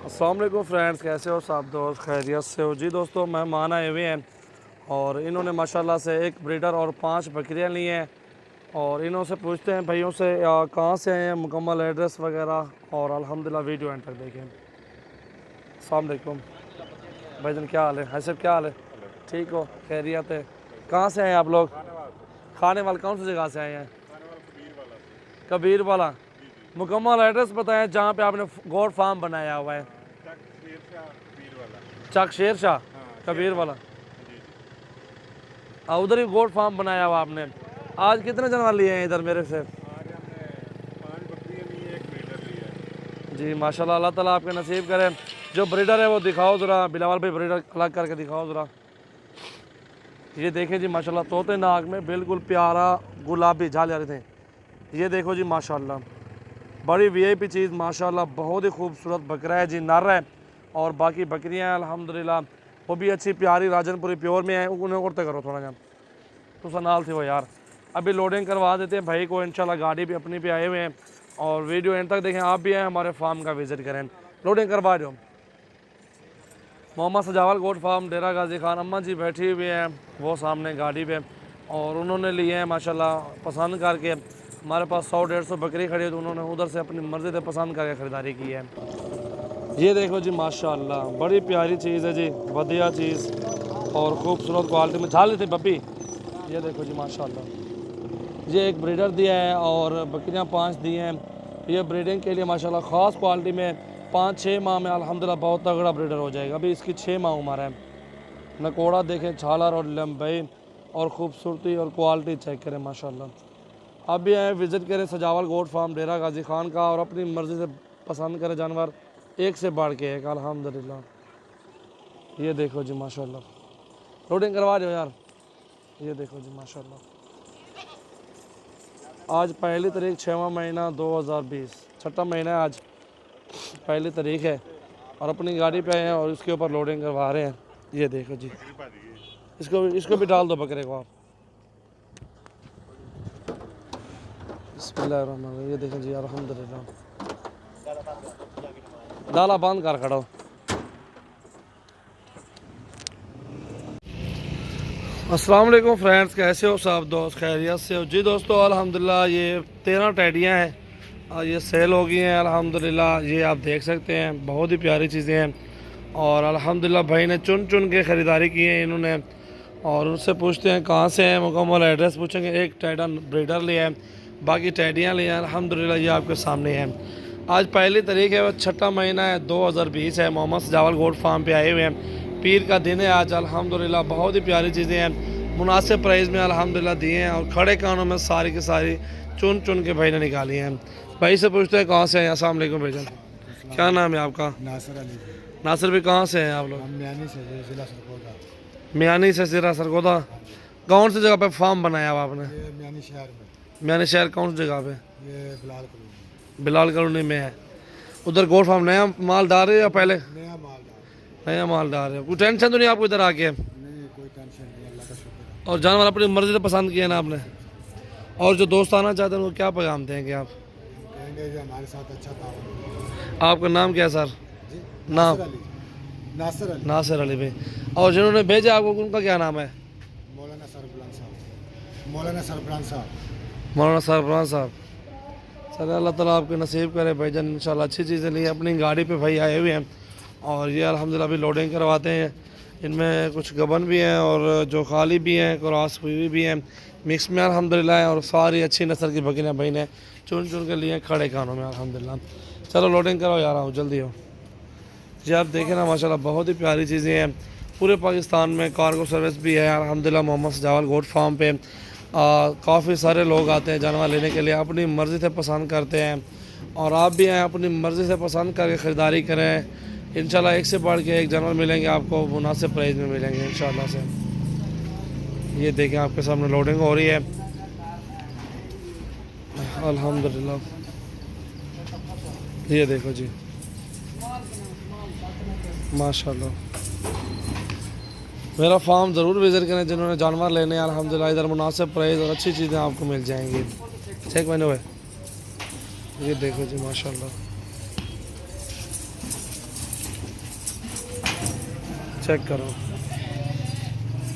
अस्सलाम वालेकुम फ्रेंड्स, कैसे हो सब दोस्त? खैरियत से हो जी? दोस्तों मेहमान आए हुए हैं और इन्होंने माशाल्लाह से एक ब्रीडर और 5 बकरियां ली हैं। और इन्हों से पूछते हैं भैयों से कहाँ से आए हैं, मुकम्मल एड्रेस वगैरह। और अल्हम्दुलिल्लाह वीडियो एंड तक देखें। अस्सलाम वालेकुम भाईजान, क्या हाल है? हाँ सब, क्या हाल है? ठीक हो? खैरियत है? कहाँ से आए हैं आप लोग? खाने वाले कौन सी जगह से आए हैं? कबीर वाला। मुकम्मल एड्रेस बताएं जहाँ पे आपने गोट फार्म बनाया हुआ है। चक शेर शाह कबीर वाला। उधर ही गोट फार्म बनाया हुआ आपने। आज कितने जानवर लिए हैं इधर मेरे से? जी माशाल्लाह, अल्लाह ताला आपके नसीब करे। जो ब्रीडर है वो दिखाओ ज़रा, बिलावल भाई ब्रीडर अलग करके दिखाओ ज़रा। ये देखें जी माशाल्लाह, तोते नाक में बिल्कुल प्यारा गुलाबी झाल रहे थे। ये देखो जी माशाल्लाह, बड़ी वीआईपी चीज़ माशाल्लाह, बहुत ही खूबसूरत बकरा है जी, नर है। और बाकी बकरियां अल्हम्दुलिल्लाह वो भी अच्छी प्यारी राजनपुरी प्योर में है। उन्हें उड़ते करो थोड़ा जहाँ तो सनाल थे वो यार। अभी लोडिंग करवा देते हैं भाई को इंशाल्लाह, गाड़ी भी अपनी पे आए हुए हैं। और वीडियो एंड तक देखें, आप भी आए हमारे फार्म का विज़िट करें। लोडिंग करवा दो। मोहम्मद सजावल गोट फार्म, डेरा गाजी खान। अम्मा जी बैठी हुई हैं वो सामने गाड़ी पे, और उन्होंने लिए हैं माशाल्लाह पसंद करके। हमारे पास 100-150 बकरी खड़ी है, तो उन्होंने उधर से अपनी मर्ज़ी से पसंद करके ख़रीदारी की है। ये देखो जी माशाल्लाह, बड़ी प्यारी चीज़ है जी, बढ़िया चीज़ और ख़ूबसूरत क्वालिटी में झाल थी बब्बी। ये देखो जी माशाल्लाह, ये एक ब्रीडर दिया है और बकरियां 5 दी हैं। ये ब्रीडिंग के लिए माशाल्लाह ख़ास क्वालिटी में 5-6 माह में अल्हम्दुलिल्लाह बहुत तगड़ा ब्रीडर हो जाएगा। अभी इसकी 6 माह उम्र है। नकोड़ा देखें, छालर और लंबाई और ख़ूबसूरती और क्वालिटी चेक करें माशाल्लाह। आप भी आए विज़िट करें सजावल गोट फार्म, डेरा गाजी खान का, और अपनी मर्ज़ी से पसंद करें जानवर, एक से बढ़ के एक अल्हम्दुलिल्लाह। ये देखो जी माशाल्लाह, लोडिंग करवा दो यार। ये देखो जी माशाल्लाह, आज पहली तारीख 6वां महीना 2020, 6वां महीना है आज, पहली तारीख है। और अपनी गाड़ी पे आए हैं और इसके ऊपर लोडिंग करवा रहे हैं। ये देखो जी, इसको भी डाल दो बकरे को आप। बिस्मिल्लाहिर्रहमानिर्रहीम। ये देखें जी अल्हम्दुलिल्लाह, डाला बंद कर खड़ो। अस्सलाम वालेकुम फ्रेंड्स, कैसे हो सब दोस्त? खैरियत से हो जी? दोस्तों अल्हम्दुलिल्लाह ये 13 टैडियाँ हैं और ये सेल हो गई हैं अल्हम्दुलिल्लाह। ये आप देख सकते हैं, बहुत ही प्यारी चीज़ें हैं। और अल्हम्दुलिल्लाह भाई ने चुन चुन के ख़रीदारी की है इन्होंने। और उनसे पूछते हैं कहाँ से हैं, मुकम्मल एड्रेस पूछेंगे। एक टैडा ब्रीडर लिया है, बाकी टैडियाँ लिया हैं अल्हम्दुलिल्लाह। ये आपके सामने हैं। आज पहली तारीख है, 6वां महीना है 2020 है। मोहम्मद सजावल गोट फार्म पे आए हुए हैं। पीर का दिन है आज अल्हम्दुलिल्लाह। बहुत ही प्यारी चीज़ें हैं, मुनासिब प्राइस में अल्हम्दुलिल्लाह दिए हैं। और खड़े कानों में सारी की सारी चुन चुन के भाई ने निकाली हैं। भाई से पूछते हैं कहाँ से हैं। अस्सलाम वालेकुम भाईजान, क्या नाम है आपका? नासिर अली। नासिर भाई, कहाँ से हैं आप लोग? हम मियानी से जिला सरगोदा। मियानी से ज़िला सरगोदा। कौन सी जगह पे फार्म बनाया हुआ आपने? ये मियानी शहर में। मियानी शहर कौन सी जगह पे? ये बिलाल कॉलोनी। बिलाल कॉलोनी में है। उधर गोट फार्म नया माल डाल रहे हो या पहले? नया मालदार। नया माल डाल रहे हो। कोई टेंशन तो नहीं आपको इधर आके? नहीं, कोई टेंशन नहीं, अल्लाह का शुक्र है। और जानवर अपनी मर्ज़ी से पसंद किए ना आपने? और जो दोस्त आना चाहते हैं उनको क्या पैगाम देंगे आप? कहेंगे कि हमारे साथ अच्छा ताउन। आपका नाम क्या है सर? जी, नाम? नासिर अली। नासिर अली। नासिर अली भाई। और जिन्होंने भेजा आपको उनका क्या नाम है? मौलाना सरबरान साहब। मौलाना सरबरान साहब। मौलाना सरफरान साहब। सर अल्लाह ताला आपके नसीब करे भाईजान, इंशाल्लाह अच्छी चीज़ें लिए। अपनी गाड़ी पे भाई आए हुए हैं और ये अल्हम्दुलिल्लाह अभी लोडिंग करवाते हैं। इनमें कुछ गबन भी हैं और जो खाली भी हैं, क्रॉस हुई भी हैं, मिक्स में अल्हम्दुलिल्लाह है। और सारी अच्छी नस्ल की बकरियाँ भाई ने चुन चुन के लिए खड़े कानों में अल्हम्दुलिल्लाह। चलो लोडिंग करो यार, आओ जल्दी हो जी। आप देखें ना माशाल्लाह, बहुत ही प्यारी चीज़ें हैं। पूरे पाकिस्तान में कार्गो सर्विस भी है अल्हम्दुलिल्लाह। मोहम्मद सजावल गोट फार्म पे काफ़ी सारे लोग आते हैं जानवर लेने के लिए, अपनी मर्ज़ी से पसंद करते हैं। और आप भी आएँ, अपनी मर्ज़ी से पसंद करके ख़रीदारी करें। इंशाल्लाह एक से बढ़ के एक जानवर मिलेंगे आपको, मुनासिब प्राइस में मिलेंगे इंशाल्लाह से। ये देखें आपके सामने लोडिंग हो रही है अल्हम्दुलिल्लाह। ये देखो जी माशाल्लाह। मेरा फार्म ज़रूर विज़िट करें जिन्होंने जानवर लेने हैं अल्हम्दुलिल्लाह। इधर मुनासिब प्राइस और अच्छी चीज़ें आपको मिल जाएंगी। ठीक मैंने हुए। ये देखो जी माशाल्लाह, चेक करो।